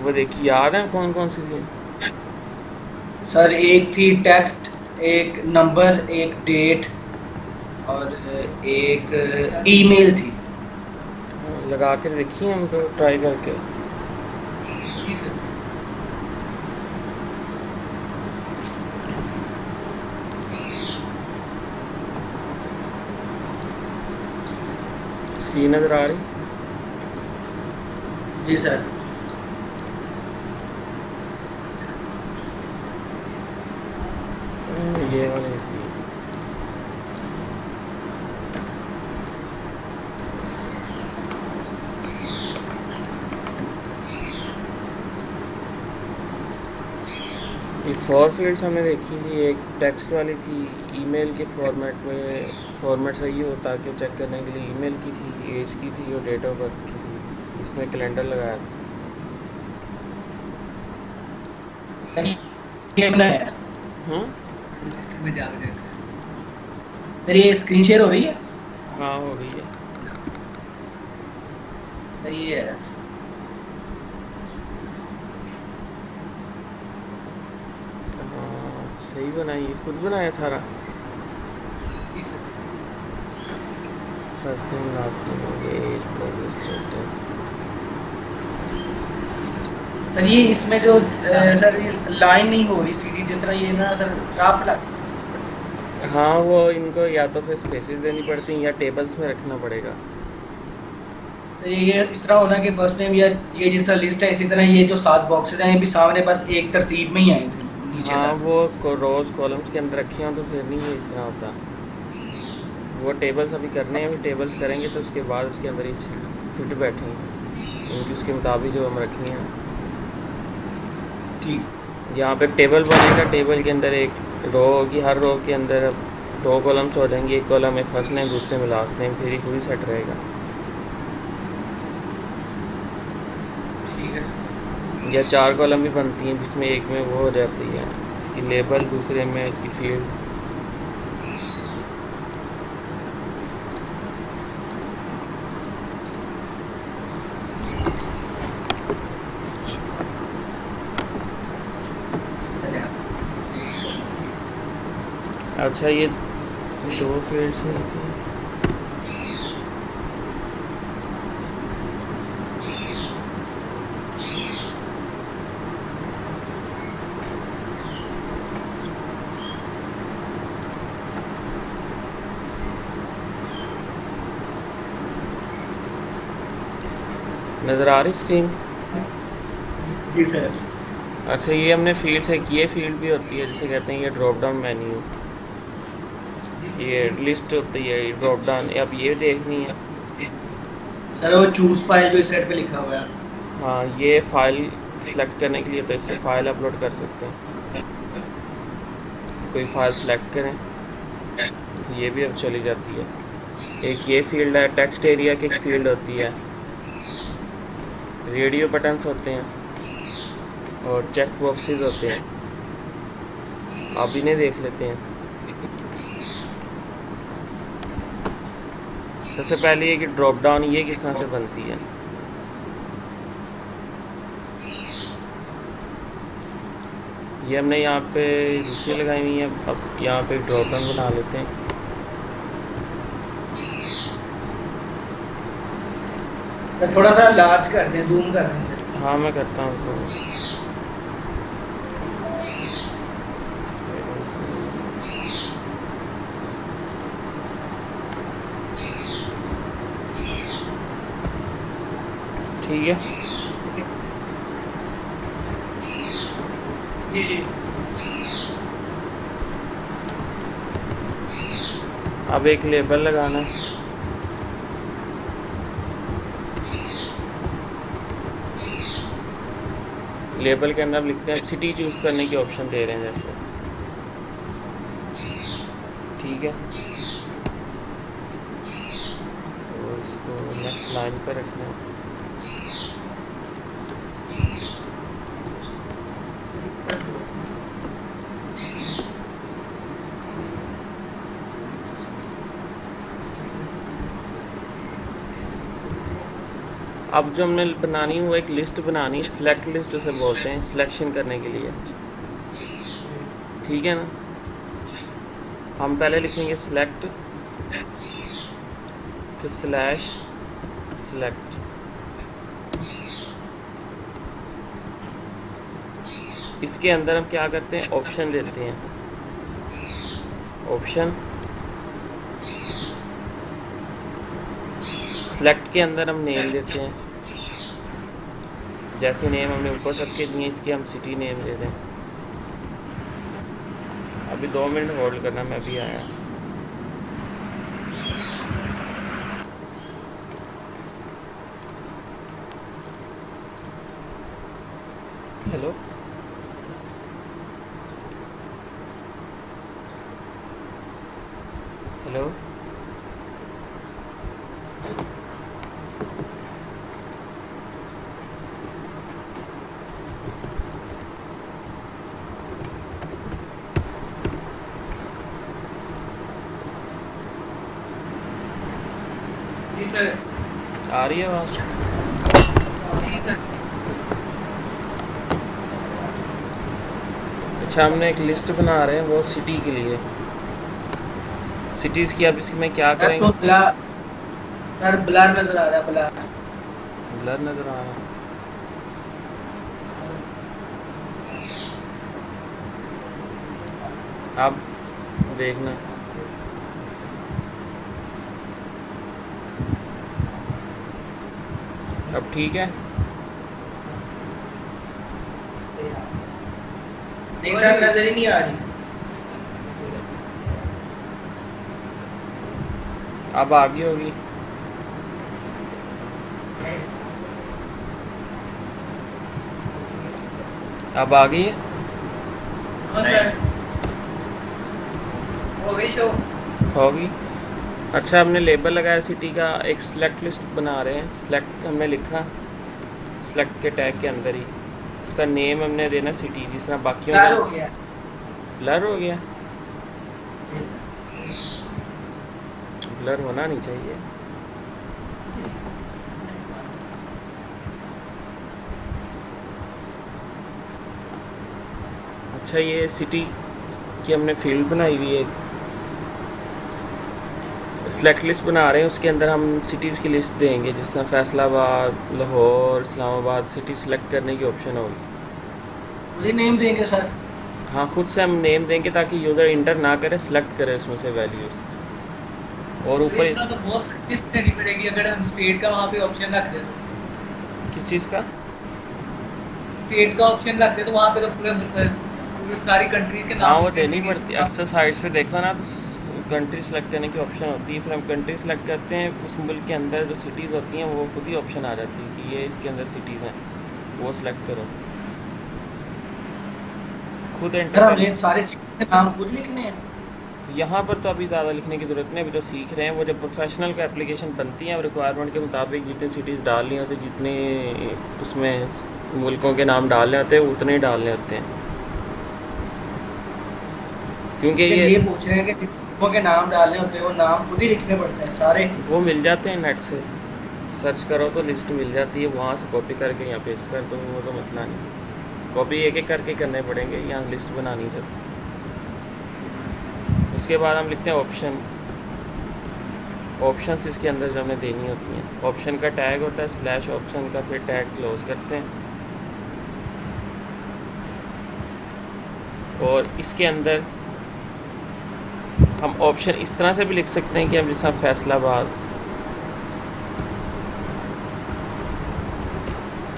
वो देखी, याद है कौन कौन सी थी? सर एक थी टेक्स्ट, एक नंबर, एक डेट, और एक ईमेल थी। लगा कर देखी है उनको ट्राई करके। जी सर। स्क्रीन नज़र आ रही? जी सर। ये वाली थी। ये फोर फील्ड्स हमने देखी थी, एक टेक्स्ट वाली थी, ईमेल के फॉर्मेट में। फॉर्मेट सही हो ताकि चेक करने के लिए। ईमेल की थी, एज की थी और डेट ऑफ बर्थ की थी। इसमें कैलेंडर लगाया था। सर ये बनाया है। हाँ। लिस्ट में जा रहे हैं। सर ये स्क्रीन शेयर हो रही है? हाँ हो रही है। सही है। हाँ सही बनाई है, खुद बनाया सारा। जी sir. First name last name हो गया, एज प्रोग्रेस स्टेटस। सर ये इसमें जो सर ये लाइन नहीं हो रही सीधी, जिस तरह ये ना सर रफ लग। हाँ वो इनको या तो फिर स्पेसेस देनी पड़ती हैं या टेबल्स में रखना पड़ेगा। तो ये इस तरह होना कि फर्स्ट नेम या ये जिस तरह लिस्ट है, इसी तरह ये जो 7 बॉक्सेस हैं ये भी सामने बस एक तरतीब में ही आए थे नीचे हाँ तक। वो रोज़ कॉलम्स के अंदर रखे हों तो फिर नहीं है इस तरह होता। वो टेबल्स अभी करने हैं, अभी टेबल्स करेंगे तो उसके बाद उसके अंदर ही फिट बैठेंगे उनकी, उसके मुताबिक जो हम रखनी है। ठीक। यहाँ पे टेबल बनेगा, टेबल के अंदर एक रो होगी, हर रो के अंदर अब 2 कॉलम्स हो जाएंगे। एक कॉलम में फर्स्ट नेम, दूसरे में लास्ट नेम, फिर ही पूरी सेट रहेगा। ठीक है सर। या 4 कॉलम भी बनती हैं जिसमें एक में वो हो जाती है इसकी लेबल, दूसरे में इसकी फील्ड। धन्यवाद। अच्छा ये 2 फील्ड्स हैं थी। नज़र आ रही स्क्रीन? जी सर। अच्छा ये हमने फील्ड से की, ये फील्ड भी होती है जिसे कहते हैं ये ड्रॉप डाउन मेन्यू। ये लिस्ट होती है, ड्रॉप डाउन। अब ये देखनी है। सर वो चूज फाइल जो इस साइड पे लिखा हुआ है। हाँ ये फ़ाइल सेलेक्ट करने के लिए तो इससे फ़ाइल अपलोड कर सकते हैं। कोई फ़ाइल सेलेक्ट करें तो ये भी अब चली जाती है। एक ये फील्ड है, टेक्स्ट एरिया की एक फ़ील्ड होती है, रेडियो बटन्स होते हैं और चेक बॉक्सेस होते हैं। आप इन्हें देख लेते हैं। सबसे पहले ये कि ड्रॉप डाउन ये किस तरह से बनती है। ये हमने यहाँ पे दूसरी लगाई हुई है। अब यहाँ पे ड्रॉप डाउन बना लेते हैं। सर थोड़ा सा लार्ज कर दें, जूम कर दें सर। हाँ मैं करता हूँ इसको। ठीक है। जी जी। अब एक लेबल लगाना है। लेबल के अंदर हम लिखते हैं, सिटी चूज़ करने की ऑप्शन दे रहे हैं जैसे। ठीक है। तो इसको नेक्स्ट लाइन पर रखना है। अब जो हमने बनानी है वो एक लिस्ट बनानी, सिलेक्ट लिस्ट उसे बोलते हैं, सिलेक्शन करने के लिए। ठीक है ना, हम पहले लिखेंगे सिलेक्ट, फिर स्लैश सिलेक्ट। इसके अंदर हम क्या करते हैं, ऑप्शन देते हैं, ऑप्शन। सिलेक्ट के अंदर हम नेम देते हैं, जैसे नेम हमने ऊपर सबके दिए इसके हम सिटी नेम दे दें। अभी 2 मिनट होल्ड करना, मैं अभी आया। हेलो, हेलो, जी सर। आ रही है आवाज़? जी सर। अच्छा, हमने एक लिस्ट बना रहे हैं वो सिटी के लिए, सिटीज़ की। अब इसमें क्या सर करेंगे, तो सर ब्लर नजर आ रहा है, ब्लर। ब्लर नज़र आ रहा है। अब देखना, अब ठीक है। नहीं सर, नजर ही नहीं आ रही। अब आगे होगी, अब आ गई है, हाँ सर, हो गई शो। होगी। अच्छा, हमने लेबल लगाया सिटी का, एक सिलेक्ट लिस्ट बना रहे हैं। सिलेक्ट हमने लिखा, सिलेक्ट के टैग के अंदर ही इसका नेम हमने देना सिटी, जिस तरह बाकियों ब्लर का। हो गया। ब्लर हो गया, ब्लर होना नहीं चाहिए। अच्छा, ये सिटी की हमने फील्ड बनाई हुई है, सिलेक्ट लिस्ट बना रहे हैं, उसके अंदर हम सिटीज़ की लिस्ट देंगे, जिस तरह फैसलाबाद, लाहौर, इस्लामाबाद। सिटी सेलेक्ट करने की ऑप्शन होगी। मुझे नेम देंगे सर। हाँ, खुद से हम नेम देंगे ताकि यूज़र इंटर ना करे, सिलेक्ट करे उसमें से वैल्यूज़। और तो इस ऊपर तरह तो बहुत प्रैक्टिस देनी पड़ेगी अगर हम स्टेट का वहाँ पे ऑप्शन रख दें। किस चीज़ का, स्टेट का ऑप्शन रख दे तो वहाँ पे तो पूरे सारी कंट्रीज के हाँ नाम वो लिखे देनी होंगे। पड़ती है। अक्सर साइट्स पे देखो ना तो कंट्री सेलेक्ट करने की ऑप्शन होती है, फिर हम कंट्री सेलेक्ट करते हैं, उस मुल्क के अंदर जो सिटीज़ होती हैं वो खुद ही ऑप्शन आ जाती है कि ये इसके अंदर सिटीज़ हैं, वो सिलेक्ट करो, खुद सर एंटर कर। हमें सारे सिटीज के नाम खुद लिखने हैं। यहाँ पर तो अभी ज़्यादा लिखने की ज़रूरत नहीं, अभी तो सीख रहे हैं। वो जब प्रोफेशनल का एप्लीकेशन बनती है और रिक्वायरमेंट के मुताबिक जितनी सिटीज़ डालनी होती, जितने उसमें मुल्कों के नाम डालने होते हैं उतने ही डालने होते हैं, क्योंकि ये पूछ रहे हैं कि जितनों के नाम डालने होते हैं वो नाम खुद ही लिखने पड़ते हैं सारे। वो मिल जाते हैं नेट से, सर्च करो तो लिस्ट मिल जाती है, वहाँ से कॉपी करके यहाँ पेस्ट कर दो, वो तो मसला नहीं। कॉपी एक एक करके करने पड़ेंगे, यहाँ लिस्ट बनानी चाहिए। उसके बाद हम लिखते हैं ऑप्शन। ऑप्शंस इसके अंदर जो हमें देनी होती हैं, ऑप्शन का टैग होता है स्लैश ऑप्शन का, फिर टैग क्लोज करते हैं। और इसके अंदर हम ऑप्शन इस तरह से भी लिख सकते हैं कि हम जैसा फैसलाबाद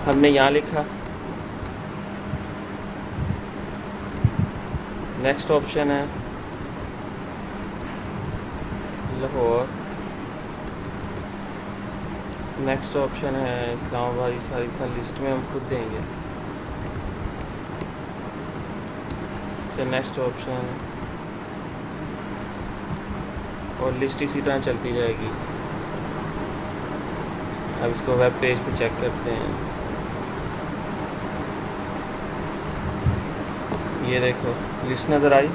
हमने यहाँ लिखा, नेक्स्ट ऑप्शन है लाहौर, नेक्स्ट ऑप्शन है इस्लामाबाद। ये सारी लिस्ट में हम खुद देंगे। से नेक्स्ट ऑप्शन, और लिस्ट इसी तरह चलती जाएगी। अब इसको वेब पेज पे चेक करते हैं। ये देखो लिस्ट नज़र आई।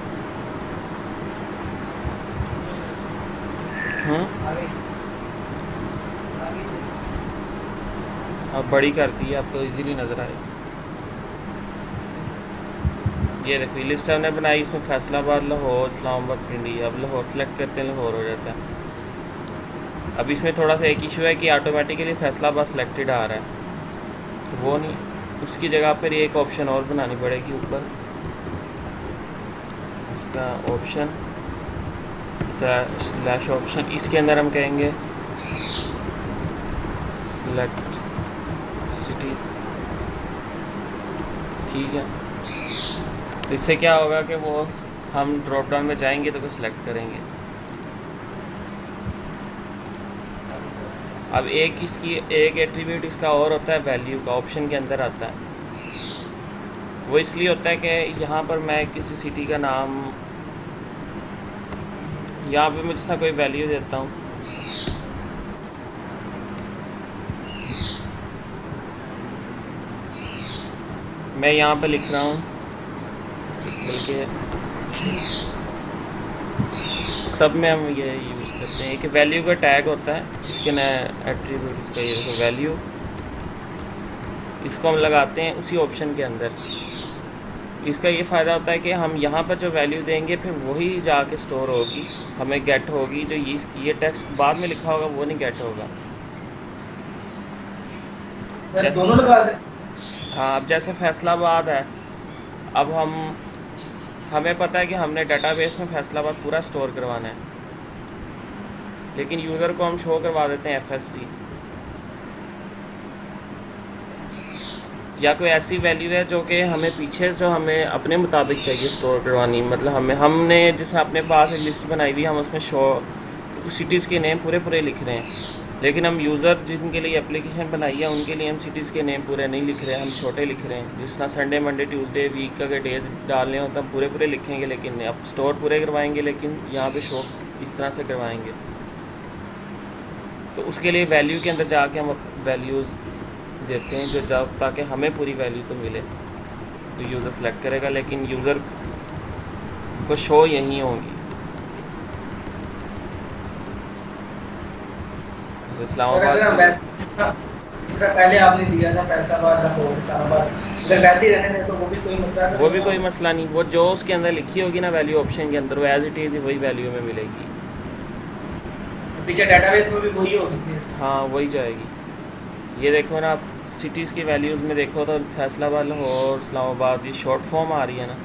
अब बड़ी कर दी है, अब तो इजीली नज़र आए। ये देखो लिस्ट हमने बनाई, इसमें फैसलाबाद, लाहौर, इस्लामाबाद, पिंडी। अब लाहौर सेलेक्ट करते हैं, लाहौर हो जाता है। अब इसमें थोड़ा सा एक इशू है कि ऑटोमेटिकली फैसलाबाद सेलेक्टेड आ रहा है, तो वो नहीं, उसकी जगह पर एक ऑप्शन और बनानी पड़ेगी ऊपर, इसका ऑप्शन स्लैश ऑप्शन, इसके अंदर हम कहेंगे सेलेक्ट सिटी। ठीक है, तो इससे क्या होगा कि वो हम ड्रॉप डाउन में जाएंगे तो वो सिलेक्ट करेंगे। अब एक एट्रीब्यूट इसका और होता है वैल्यू का, ऑप्शन के अंदर आता है। वो इसलिए होता है कि यहाँ पर मैं किसी सिटी का नाम, यहाँ पे मैं जैसा कोई वैल्यू देता हूँ, मैं यहाँ पे लिख रहा हूँ, बल्कि सब में हम ये यूज़ करते हैं कि वैल्यू का टैग होता है, इसके नए एट्रीब्यूट, इसका ये देखो वैल्यू, इसको हम लगाते हैं उसी ऑप्शन के अंदर। इसका ये फ़ायदा होता है कि हम यहाँ पर जो वैल्यू देंगे फिर वही जाके स्टोर होगी, हमें गेट होगी। जो ये टेक्स्ट बाद में लिखा होगा वो नहीं गेट होगा। दोनों लगा दे। हाँ, अब जैसे फैसलाबाद है, अब हमें पता है कि हमने डेटाबेस में फैसलाबाद पूरा स्टोर करवाना है, लेकिन यूज़र को हम शो करवा देते हैं FSD, या कोई ऐसी वैल्यू है जो कि हमें पीछे जो हमें अपने मुताबिक चाहिए स्टोर करवानी। मतलब हमने जैसे अपने पास एक लिस्ट बनाई हुई, हम उसमें शो सिटीज़ के नेम पूरे लिख रहे हैं, लेकिन हम यूज़र जिनके लिए एप्लीकेशन बनाई है उनके लिए हम सिटीज़ के नेम पूरे नहीं लिख रहे हैं, हम छोटे लिख रहे हैं। जिस तरह संडे, मंडे, ट्यूसडे, वीक का अगर डेज डालने हो तब पूरे लिखेंगे, लेकिन अब स्टोर पूरे करवाएंगे, लेकिन यहाँ पे शो इस तरह से करवाएंगे। तो उसके लिए वैल्यू के अंदर जाके हम वैल्यूज़ देते हैं जो ताकि हमें पूरी वैल्यू तो मिले, तो यूज़र सेलेक्ट करेगा, लेकिन यूज़र को शो यहीं होंगी। इस्लामाबाद पहले आपने दिया था फैसलाबाद, लाहौर, इस्लामाबाद, अगर वैसे ही रहने तो वो भी कोई मसला नहीं। वो जो उसके अंदर लिखी होगी ना वैल्यू ऑप्शन के अंदर, वो एज इट इज़ वही वैल्यू में मिलेगी, पीछे डेटाबेस में भी वही होगी। हाँ, वही जाएगी। ये देखो ना, आप सिटीज़ की वैल्यूज़ में देखो तो फैसलाबाद, लाहौर, इस्लामाबाद, ये शॉर्ट फॉर्म आ रही है ना,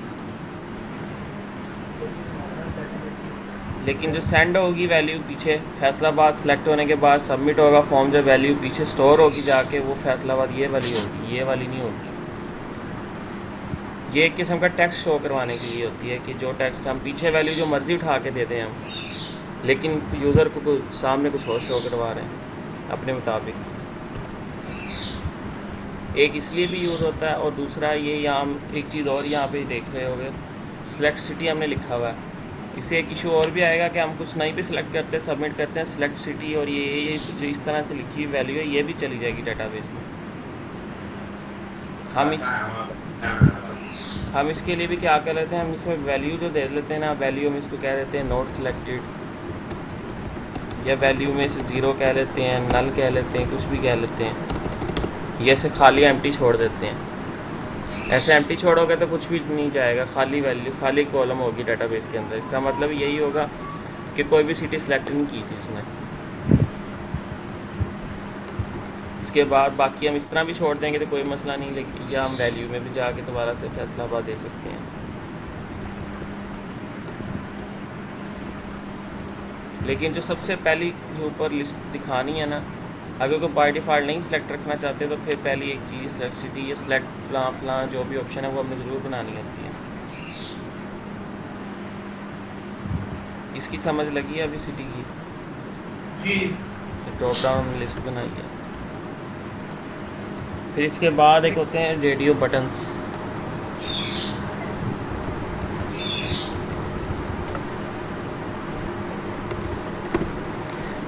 लेकिन जो सेंड होगी वैल्यू पीछे फैसलाबाद सेलेक्ट होने के बाद सबमिट होगा फॉर्म, जो वैल्यू पीछे स्टोर होगी जाके वो फैसलाबाद ये वाली होगी, ये वाली नहीं होगी। ये एक किस्म का टेक्स्ट शो करवाने के लिए होती है कि जो टेक्स्ट हम पीछे वैल्यू जो मर्ज़ी उठा के देते हैं हम, लेकिन यूज़र को सामने कुछ और शो करवा रहे हैं अपने मुताबिक। एक इसलिए भी यूज़ होता है, और दूसरा ये यहाँ एक चीज़ और यहाँ पे देख रहे होगे, सेलेक्ट सिटी हमने लिखा हुआ है, इससे एक इशू और भी आएगा कि हम कुछ नहीं भी सिलेक्ट करते हैं, सबमिट करते हैं सेलेक्ट सिटी, और ये जो इस तरह से लिखी हुई वैल्यू है ये भी चली जाएगी डेटाबेस में। हम इसके लिए भी क्या कर लेते हैं, हम इसमें वैल्यू जो दे लेते हैं ना, वैल्यू हम इसको कह देते हैं नोट सिलेक्टेड, या वैल्यू में से 0 कह लेते हैं, नल कह लेते हैं, कुछ भी कह लेते हैं, ये ऐसे खाली एम्प्टी छोड़ देते हैं। ऐसे एम्प्टी छोड़ोगे तो कुछ भी नहीं जाएगा, खाली वैल्यू, खाली कॉलम होगी डेटाबेस के अंदर। इसका मतलब यही होगा कि कोई भी सिटी सेलेक्ट नहीं की थी इसने। इसके बाद बाकी हम इस तरह भी छोड़ देंगे तो कोई मसला नहीं, लेकिन या हम वैल्यू में भी जाके दोबारा से फैसलाबाद दे सकते हैं। लेकिन जो सबसे पहली जो ऊपर लिस्ट दिखानी है ना, अगर कोई बाय डिफ़ॉल्ट नहीं सिलेक्ट रखना चाहते तो फिर पहली एक चीज़ सेलेक्ट सिटी या सेलेक्ट फलां जो भी ऑप्शन है वो हमें ज़रूर बनानी होती है। इसकी समझ लगी है अभी सिटी की? जी। ड्रॉप डाउन लिस्ट बनाई है। फिर इसके बाद एक होते हैं रेडियो बटन्स।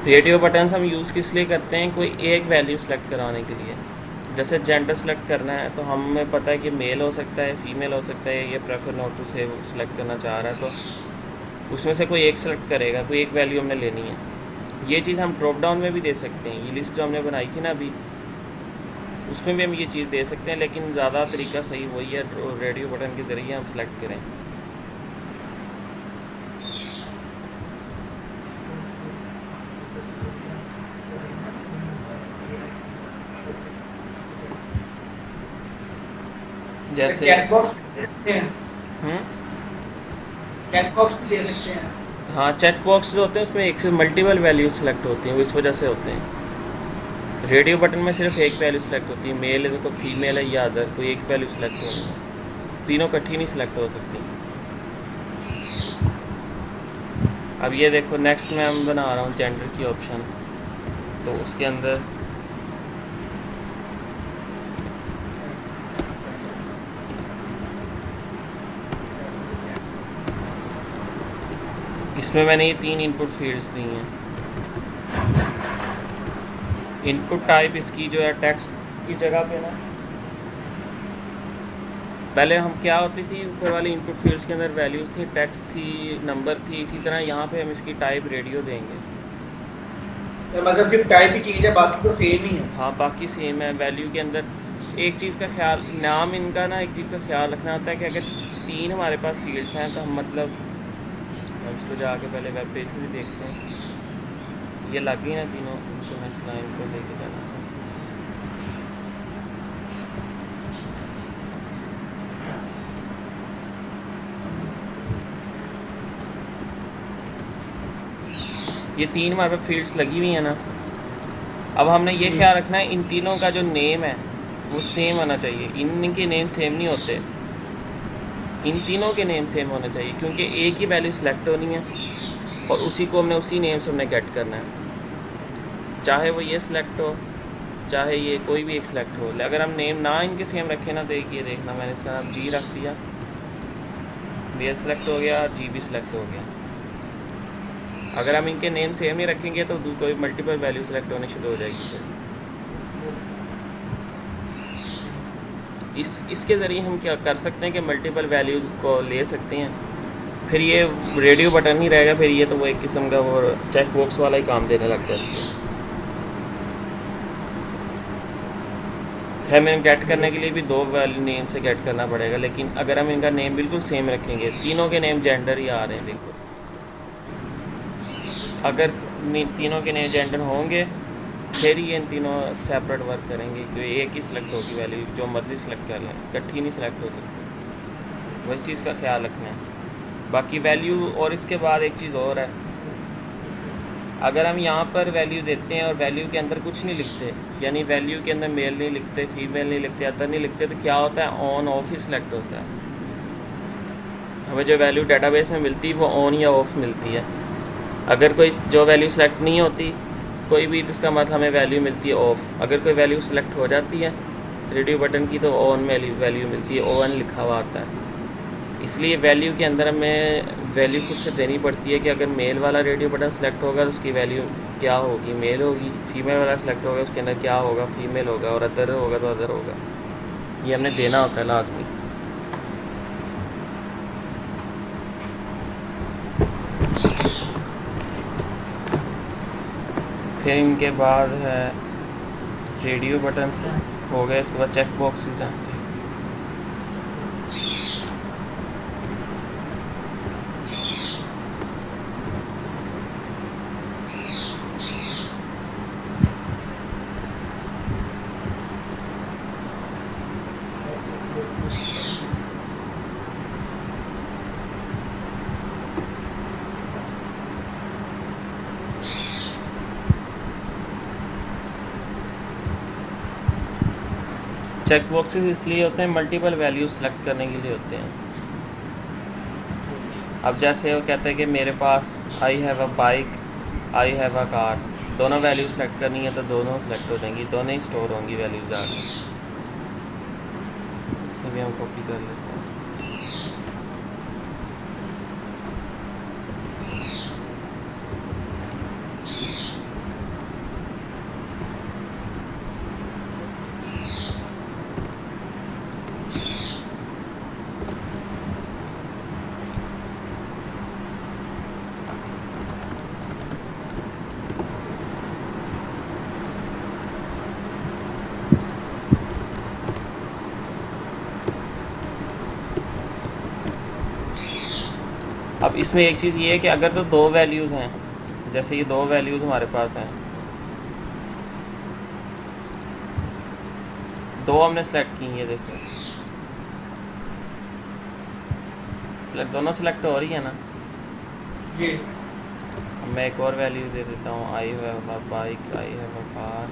रेडियो बटन्स हम यूज़ किस लिए करते हैं, कोई एक वैल्यू सेलेक्ट कराने के लिए। जैसे जेंडर सेलेक्ट करना है तो हमें पता है कि मेल हो सकता है, फीमेल हो सकता है, ये प्रेफर नॉट टू से सेलेक्ट करना चाह रहा है, तो उसमें से कोई एक सेलेक्ट करेगा, कोई एक वैल्यू हमने लेनी है। ये चीज़ हम ड्रॉप डाउन में भी दे सकते हैं। ये लिस्ट जो हमने बनाई थी ना अभी, उसमें भी हम ये चीज़ दे सकते हैं, लेकिन ज़्यादा तरीका सही वही है, रेडियो बटन के ज़रिए हम सेलेक्ट करें। जैसे चेक बॉक्स दे सकते हैं, हम्म चेक बॉक्स भी दे सकते हैं। हाँ, चेक बॉक्स जो होते हैं उसमें एक से मल्टीपल वैल्यू सेलेक्ट होती हैं, वो इस वजह से होते हैं। रेडियो बटन में सिर्फ एक वैल्यू सेलेक्ट होती है, मेल है देखो, फीमेल है या अदर, कोई एक वैल्यू सेलेक्ट होनी है, तीनों इकट्ठी नहीं सेलेक्ट हो सकती। अब ये देखो नेक्स्ट में मैं बना रहा हूँ जेंडर की ऑप्शन, तो उसके अंदर इसमें मैंने ये 3 इनपुट फील्ड्स दी हैं। इनपुट टाइप इसकी जो है टेक्स्ट की जगह पे ना, पहले हम क्या होती थी, ऊपर वाली इनपुट फील्ड्स के अंदर वैल्यूज़ थी, टेक्स्ट थी, नंबर थी, इसी तरह यहाँ पे हम इसकी टाइप रेडियो देंगे। तो मतलब सिर्फ टाइप ही चेंज है, बाकी तो सेम ही है। हाँ, बाकी सेम है। वैल्यू के अंदर एक चीज़ का ख्याल, नाम इनका ना एक चीज़ का ख्याल रखना होता है कि अगर 3 हमारे पास फील्ड्स हैं तो हम मतलब हम इसको जाके पहले वेब पेज पे भी देखते हैं। ये लग गई ना तीनों, इनको नेक्स्ट लाइन को लेके जाना है। ये 3 हमारे पास फील्ड्स लगी हुई हैं ना। अब हमने ये ख्याल रखना है इन तीनों का जो नेम है वो सेम होना चाहिए। इनके नेम सेम नहीं होते, इन तीनों के नेम सेम होने चाहिए, क्योंकि एक ही वैल्यू सेलेक्ट होनी है और उसी को हमने उसी नेम से हमने गेट करना है, चाहे वो ये सिलेक्ट हो चाहे ये कोई भी एक सिलेक्ट हो। अगर हम नेम ना इनके सेम रखें ना, तो एक ये देखना मैंने इसका नाम जी रख दिया, बी सेलेक्ट हो गया, जी भी सिलेक्ट हो गया। अगर हम इनके नेम सेम नहीं रखेंगे तो कोई मल्टीपल वैल्यू सेलेक्ट होनी शुरू हो जाएगी। फिर इसके ज़रिए हम क्या कर सकते हैं कि मल्टीपल वैल्यूज़ को ले सकते हैं। फिर ये रेडियो बटन ही रहेगा, फिर ये तो वो एक किस्म का वो चेक बॉक्स वाला ही काम देने लग जाती है। हमें गेट करने के लिए भी 2 वैल्यू नेम से गेट करना पड़ेगा, लेकिन अगर हम इनका नेम बिल्कुल सेम रखेंगे, तीनों के नेम जेंडर ही आ रहे हैं बिल्कुल, अगर तीनों के नेम जेंडर होंगे फिर ही इन तीनों सेपरेट वर्क करेंगे, क्योंकि एक ही सिलेक्ट होगी वैल्यू, जो मर्ज़ी सिलेक्ट कर लें, इकट्ठी नहीं सिलेक्ट हो सकती। वही चीज़ का ख्याल रखना है। बाकी वैल्यू, और इसके बाद एक चीज़ और है, अगर हम यहाँ पर वैल्यू देते हैं और वैल्यू के अंदर कुछ नहीं लिखते, यानी वैल्यू के अंदर मेल नहीं लिखते, फीमेल नहीं लिखते, अदर नहीं लिखते, तो क्या होता है, ऑन ऑफ ही सिलेक्ट होता है। हमें जो वैल्यू डाटाबेस में मिलती है वो ऑन या ऑफ मिलती है। अगर कोई जो वैल्यू सेलेक्ट नहीं होती कोई भी, तो इसका मतलब हमें वैल्यू मिलती है ऑफ। अगर कोई वैल्यू सेलेक्ट हो जाती है रेडियो बटन की, तो ऑन वैल्यू मिलती है, ऑन लिखा हुआ आता है। इसलिए वैल्यू के अंदर हमें वैल्यू खुद से देनी पड़ती है कि अगर मेल वाला रेडियो बटन सेलेक्ट होगा तो उसकी वैल्यू क्या होगी, मेल होगी। फीमेल वाला सेलेक्ट होगा उसके अंदर क्या होगा, फीमेल होगा, और अदर होगा तो अदर होगा। ये हमने देना होता है लाजमी। फिर इनके बाद है रेडियो बटन से हो गया, इसके बाद चेक बॉक्सेस हैं। चेक बॉक्सेस इसलिए होते हैं, मल्टीपल वैल्यू सेलेक्ट करने के लिए होते हैं। अब जैसे वो कहते हैं कि मेरे पास I have a bike, I have a car, दोनों वैल्यू सेलेक्ट करनी है तो दोनों सेलेक्ट हो जाएंगी, दोनों ही स्टोर होंगी वैल्यूज आगे। इसे भी हम कॉपी कर लेते हैं। अब इसमें एक चीज़ ये है कि अगर तो दो वैल्यूज़ हैं, जैसे ये दो वैल्यूज़ हमारे पास हैं, दो हमने सेलेक्ट की हैं, देखो सेलेक्ट, दोनों सेलेक्ट हो रही है ना। जी अब मैं एक और वैल्यू दे देता हूँ, आई have a bike, I have a car,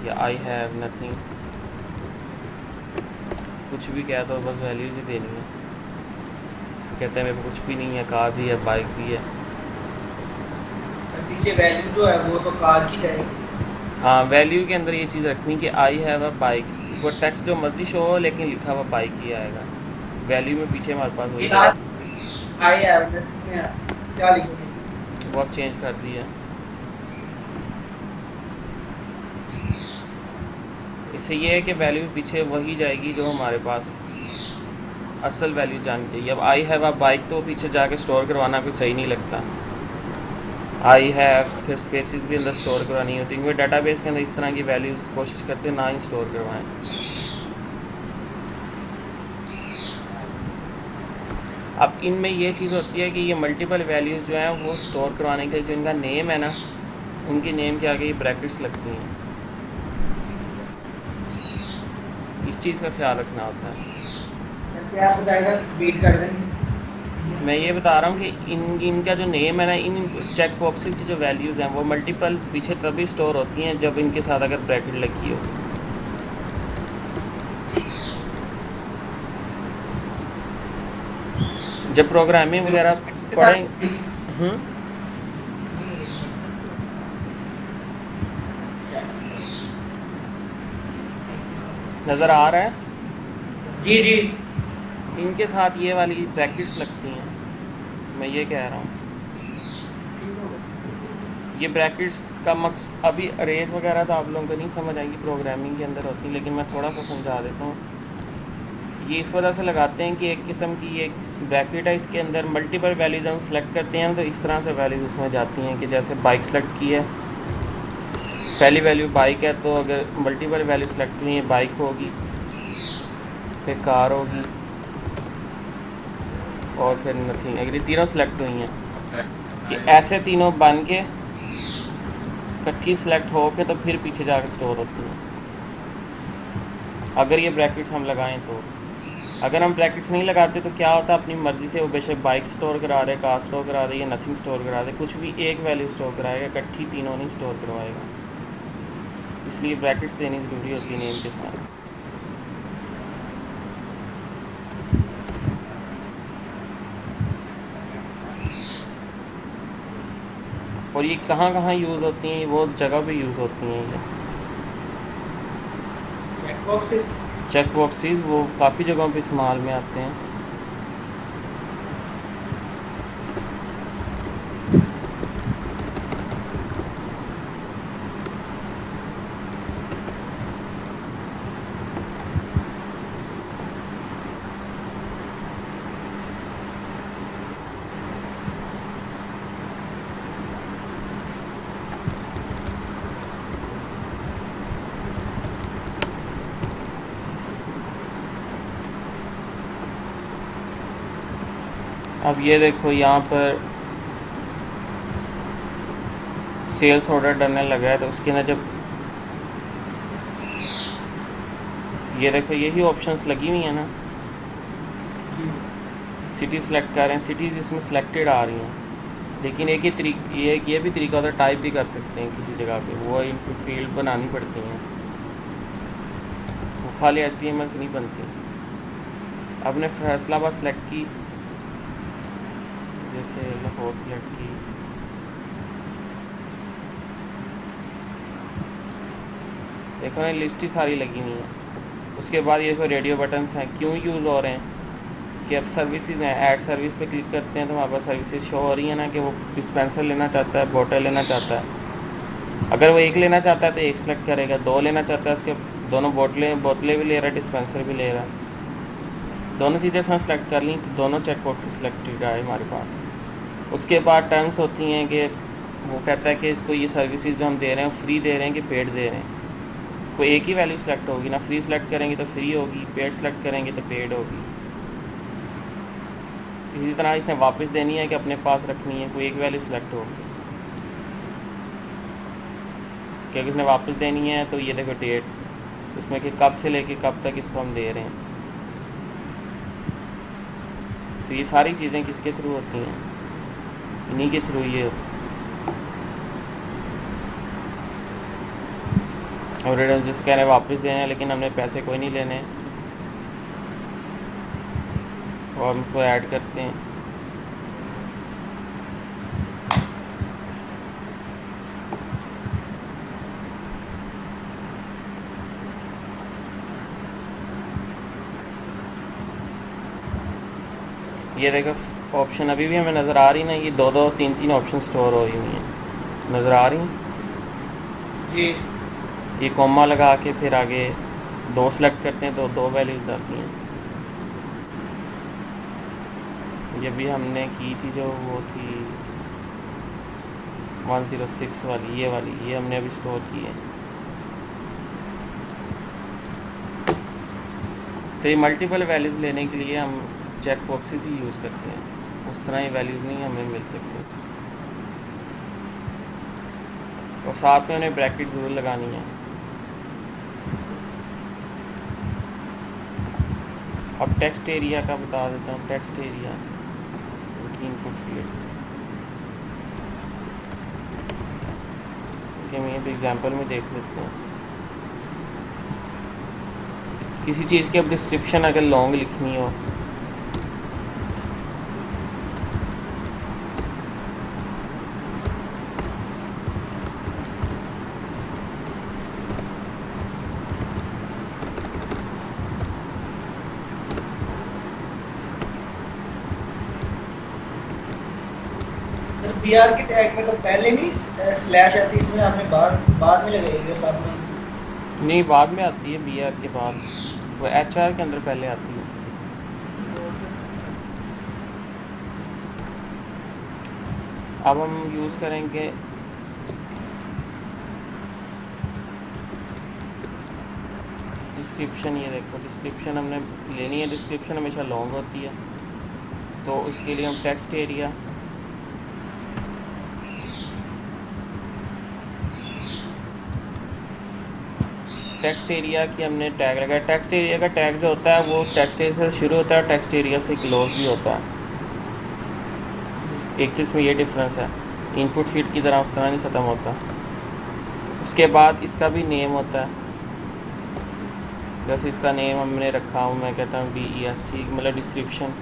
या आई हैव नथिंग, कुछ भी कह दो, बस वैल्यूज़ ही देनी है। कहते हैं मेरे को कुछ भी नहीं है, कार भी है बाइक भी है। पीछे वैल्यू जो है वो तो कार की जाएगी। हाँ, वैल्यू के अंदर ये चीज़ रखनी कि आई हैव अ बाइक, वो टेक्स्ट जो मर्जी शो हो लेकिन लिखा हुआ बाइक ही आएगा। वैल्यू में पीछे हमारे पास वही है, लास्ट आई हैव क्या लिखोगे? वो अब चेंज कर दिया। इससे ये है कि वैल्यू पीछे वही जाएगी जो हमारे पास असल वैल्यू जानी चाहिए। अब आई हैव अ बाइक तो पीछे जाके स्टोर करवाना कोई सही नहीं लगता। आई हैव फिर स्पेसिस भी अंदर स्टोर करवानी होती है, क्योंकि डाटाबेस के अंदर इस तरह की वैल्यूज़ कोशिश करते हैं ना ही स्टोर करवाएं। अब इनमें ये चीज़ होती है कि ये मल्टीपल वैल्यूज़ जो हैं वो स्टोर करवाने के लिए जो इनका नेम है ना, उनके नेम के आगे ये ब्रैकेट्स लगती हैं। इस चीज़ का ख्याल रखना होता है। क्या बताएगा, बीट कर देंगे। मैं ये बता रहा हूँ कि इनका जो नेम है ना, इन चेक बॉक्सेस की जो वैल्यूज़ हैं वो मल्टीपल पीछे तभी स्टोर होती हैं जब इनके साथ अगर ब्रैकेट लगी हो। जब प्रोग्रामिंग वगैरह पढ़ें। नज़र आ रहा है? जी जी इनके साथ ये वाली ब्रैकेट्स लगती हैं, मैं ये कह रहा हूँ। ये ब्रैकेट्स का मकसद, अभी अरेज वगैरह तो आप लोगों को नहीं समझ आएगी, प्रोग्रामिंग के अंदर होती, लेकिन मैं थोड़ा सा समझा देता हूँ। ये इस वजह से लगाते हैं कि एक किस्म की एक ब्रैकेट है, इसके अंदर मल्टीपल वैल्यूज़ हम सेलेक्ट करते हैं तो इस तरह से वैल्यूज़ उसमें जाती हैं कि जैसे बाइक सेलेक्ट की है, पहली वैल्यू बाइक है, तो अगर मल्टीपल वैल्यू सेलेक्ट हुई है बाइक होगी, फिर कार होगी, और फिर नथिंग। अगर ये तीनों सेलेक्ट हुई हैं कि ऐसे तीनों बन के इकट्ठी सेलेक्ट हो के तो फिर पीछे जाकर स्टोर होती हैं, अगर ये ब्रैकेट्स हम लगाएं तो। अगर हम ब्रैकेट्स नहीं लगाते तो क्या होता है, अपनी मर्ज़ी से वो बेशक बाइक स्टोर करा रहे, कार स्टोर करा रहे, या नथिंग स्टोर करा रहे, कुछ भी एक वैल्यू स्टोर कराएगा, इकट्ठी तीनों नहीं स्टोर करवाएगा। इसलिए ब्रैकेट्स देनी ज़रूरी होती है नेम के साथ। और ये कहाँ कहाँ यूज़ होती हैं, वो जगह पे यूज़ होती हैं। ये चेक बॉक्सेस वो काफ़ी जगहों पे इस्तेमाल में आते हैं। अब ये देखो यहाँ पर सेल्स ऑर्डर डलने लगा है, तो उसके अंदर जब ये देखो यही ऑप्शंस लगी हुई हैं ना, सिटी सेलेक्ट कर रहे हैं, सिटीज़ इसमें सिलेक्टेड आ रही हैं, लेकिन एक ही ये भी तरीका होता है, टाइप भी कर सकते हैं किसी जगह पे, वो इनको फील्ड बनानी पड़ती हैं, वो खाली HTML से नहीं बनती। आपने फैसलाबाद सेलेक्ट की, जैसे लाहौर सेलेक्ट की, देखो ना लिस्ट ही सारी लगी हुई है। उसके बाद ये देखो रेडियो बटन्स हैं, क्यों यूज़ हो रहे हैं कि अब सर्विसेज हैं, ऐड सर्विस पे क्लिक करते हैं तो हमारे पास सर्विसेज शो हो रही है ना, कि वो डिस्पेंसर लेना चाहता है, बोतल लेना चाहता है। अगर वो एक लेना चाहता है तो एक सेलेक्ट करेगा, दो लेना चाहता है उसके दोनों बोतलें भी ले रहा है, डिस्पेंसर भी ले रहा है, दोनों चीज़ें उसने सेलेक्ट कर ली तो दोनों चेक बॉक्स सेलेक्टेड आए हमारे पास। उसके बाद टर्म्स होती हैं कि वो कहता है कि इसको ये सर्विसेज जो हम दे रहे हैं फ्री दे रहे हैं कि पेड दे रहे हैं। कोई एक ही वैल्यू सेलेक्ट होगी ना, फ्री सेलेक्ट करेंगे तो फ्री होगी, पेड सेलेक्ट करेंगे तो पेड होगी। इसी तरह इसने वापस देनी है कि अपने पास रखनी है, कोई एक वैल्यू सेलेक्ट होगी। क्योंकि इसने वापस देनी है तो ये देखो डेट, इसमें कि कब से लेके कब तक इसको हम दे रहे हैं। तो ये सारी चीज़ें किसके थ्रू होती हैं, इन्हीं के थ्रू ये होती। और रिटर्न जिस कह रहे हैं वापस देने हैं, लेकिन हमने पैसे कोई नहीं लेने हैं, और हम उसको ऐड करते हैं। ये देखो ऑप्शन अभी भी हमें नज़र आ रही ना, ये दो दो तीन तीन ऑप्शन स्टोर हो रही हुई हैं, नज़र आ रही। जी ये कॉमा लगा के फिर आगे दो सेलेक्ट करते हैं तो दो वैल्यूज़ आती हैं। ये भी हमने की थी जो वो थी 106 वाली, ये हमने अभी स्टोर की है। तो ये मल्टीपल वैल्यूज़ लेने के लिए हम चेक बॉक्सेस ही यूज़ करते हैं, उस तरह ही वैल्यूज़ नहीं हमें मिल सकती। और साथ में उन्हें ब्रैकेट ज़रूर लगानी है। अब टेक्स्ट एरिया का बता देता हूँ। टेक्स्ट एरिया की इनपुट फील्ड कि हम ये एग्जांपल में देख लेते हैं। किसी चीज़ की अब डिस्क्रिप्शन अगर लॉन्ग लिखनी हो, बीआर के टैग में तो पहले नहीं स्लैश आती, इसमें आपने बाद में लगाई है साथ में। नहीं बाद में आती है, बी आर के बाद, वो एच आर के अंदर पहले आती है। अब हम यूज़ करेंगे डिस्क्रिप्शन। ये देखो डिस्क्रिप्शन हमने लेनी है, डिस्क्रिप्शन हमेशा लॉन्ग होती है, तो इसके लिए हम टेक्स्ट एरिया की हमने टैग लगाया। टेक्स्ट एरिया का टैग जो होता है वो टेक्स्ट एरिया से शुरू होता है, टेक्स्ट एरिया से क्लोज भी होता है। एक तो इसमें ये डिफरेंस है, इनपुट फील्ड की तरह उस तरह नहीं ख़त्म होता। उसके बाद इसका भी नेम होता है, जैसे इसका नेम हमने रखा हूँ, मैं कहता हूँ DESC, मतलब डिस्क्रिप्शन।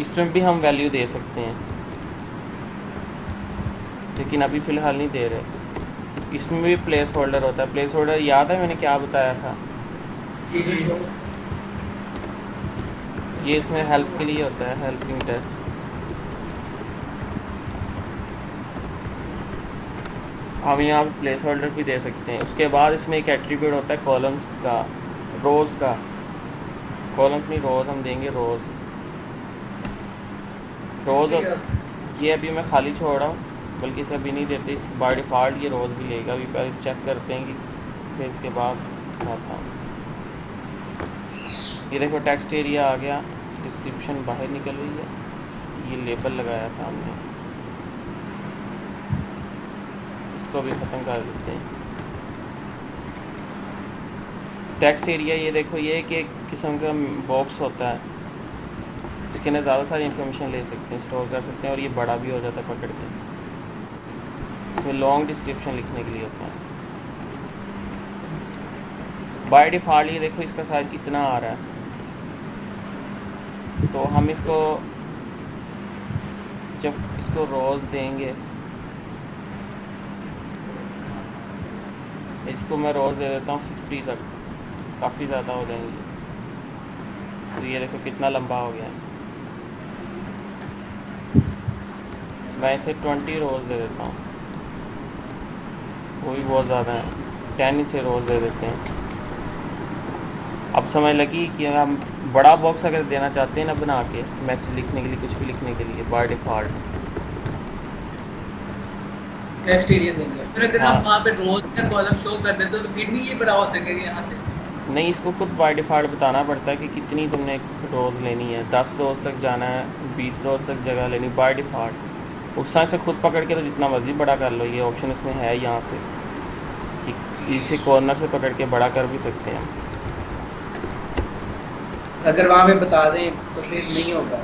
इसमें भी हम वैल्यू दे सकते हैं, लेकिन अभी फ़िलहाल नहीं दे रहे। इसमें भी प्लेस होल्डर होता है। प्लेस होल्डर याद है मैंने क्या बताया था? जी जी ये इसमें हेल्प के लिए होता है, हेल्प इंटर। हम यहाँ पे प्लेस होल्डर भी दे सकते हैं। उसके बाद इसमें एक एट्रीब्यूट होता है कॉलम्स का, रोज़ का। कॉलम्स नहीं, रोज़ हम देंगे, रोज़। ये अभी मैं खाली छोड़ रहा हूँ, बल्कि इसे अभी नहीं देते, इस बाय डिफ़ॉल्ट ये रोज़ भी लेगा। अभी पहले चेक करते हैं कि फिर इसके बाद आता हूँ। ये देखो टेक्स्ट एरिया आ गया, डिस्क्रिप्शन बाहर निकल रही है। ये लेबल लगाया था हमने, इसको भी ख़त्म कर देते हैं। टेक्स्ट एरिया ये देखो, ये एक किस्म का बॉक्स होता है, इसके अंदर ज़्यादा सारी इन्फॉर्मेशन ले सकते हैं, स्टोर कर सकते हैं, और ये बड़ा भी हो जाता है पकड़ के। इसमें लॉन्ग डिस्क्रिप्शन लिखने के लिए होता है। बाय डिफ़ॉल्ट ये देखो इसका साइज इतना आ रहा है, तो हम इसको जब इसको रोज़ देंगे, इसको मैं रोज़ दे देता हूँ 50 तक, काफ़ी ज़्यादा हो जाएंगी। तो ये देखो कितना लंबा हो गया है। मैं इसे 20 रोज़ दे देता हूँ, वो भी बहुत ज़्यादा है। 10 इसे रोज़ दे देते हैं। अब समझ लगी कि हम बड़ा बॉक्स अगर देना चाहते हैं ना बना के, मैसेज लिखने के लिए, कुछ भी लिखने के लिए, बाय डिफ़ॉल्ट टेक्स्ट एरिया देंगे। फिर अगर हाँ हम वहाँ पे रोज का कॉलम शो कर देते तो फिर नहीं ये बड़ा हो सकेगा यहाँ से। नहीं, इसको खुद बाय डिफ़ॉल्ट बताना पड़ता है कि कितनी तुमने रोज़ लेनी है। 10 रोज़ तक जाना है, 20 रोज़ तक जगह लेनी बाय डिफ़ॉल्ट। उस तरह से खुद पकड़ के तो जितना मर्ज़ी बड़ा कर लो, ये ऑप्शन इसमें है यहाँ से कि इसे कॉर्नर से पकड़ के बड़ा कर भी सकते हैं। अगर वहाँ पे बता दें तो फिर नहीं होगा।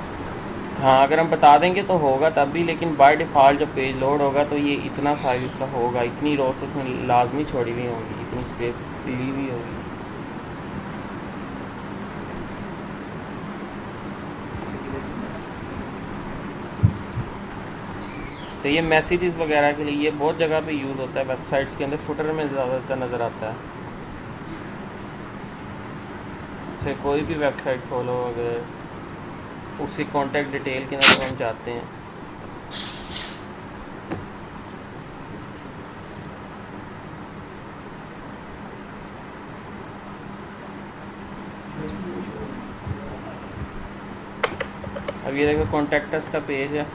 हाँ अगर हम बता देंगे तो होगा तब भी, लेकिन बाय डिफ़ॉल्ट जब पेज लोड होगा तो ये इतना साइज़ इसका होगा, इतनी रोज़ तो उसने लाजमी छोड़ी हुई होंगी, इतनी स्पेस ली हुई होगी। तो ये मैसेजेस वगैरह के लिए ये बहुत जगह पे यूज़ होता है, वेबसाइट्स के अंदर फुटर में ज़्यादातर नज़र आता है। से कोई भी वेबसाइट खोलो, अगर उसकी कॉन्टैक्ट डिटेल के अंदर हम चाहते हैं अब ये देखो कॉन्टैक्ट अस का पेज है,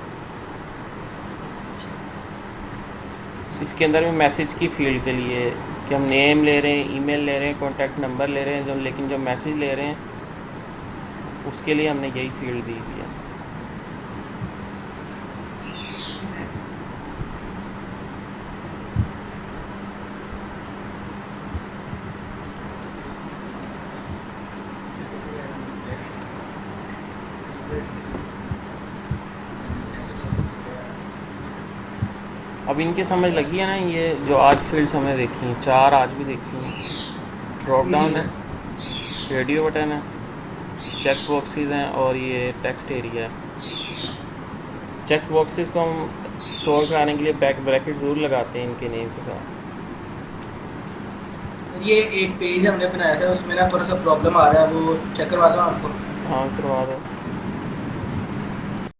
इसके अंदर भी मैसेज की फील्ड के लिए कि हम नेम ले रहे हैं, ईमेल ले रहे हैं, कॉन्टैक्ट नंबर ले रहे हैं, जब लेकिन जब मैसेज ले रहे हैं उसके लिए हमने यही फील्ड दी हुई है। अब इनकी समझ लगी है ना, ये जो आज फील्ड्स हमने देखी हैं, 4 आज भी देखी हैं। ड्रॉप डाउन है, रेडियो बटन है, चेक बॉक्सेस हैं और ये टेक्स्ट एरिया है। चेक बॉक्सेस को हम स्टोर कराने के लिए बैक ब्रैकेट ज़रूर लगाते हैं इनके नेम के साथ। ये एक पेज हमने बनाया था उसमें ना थोड़ा सा प्रॉब्लम आ रहा है, वो चेक करवा दो आपको। हाँ करवा दो।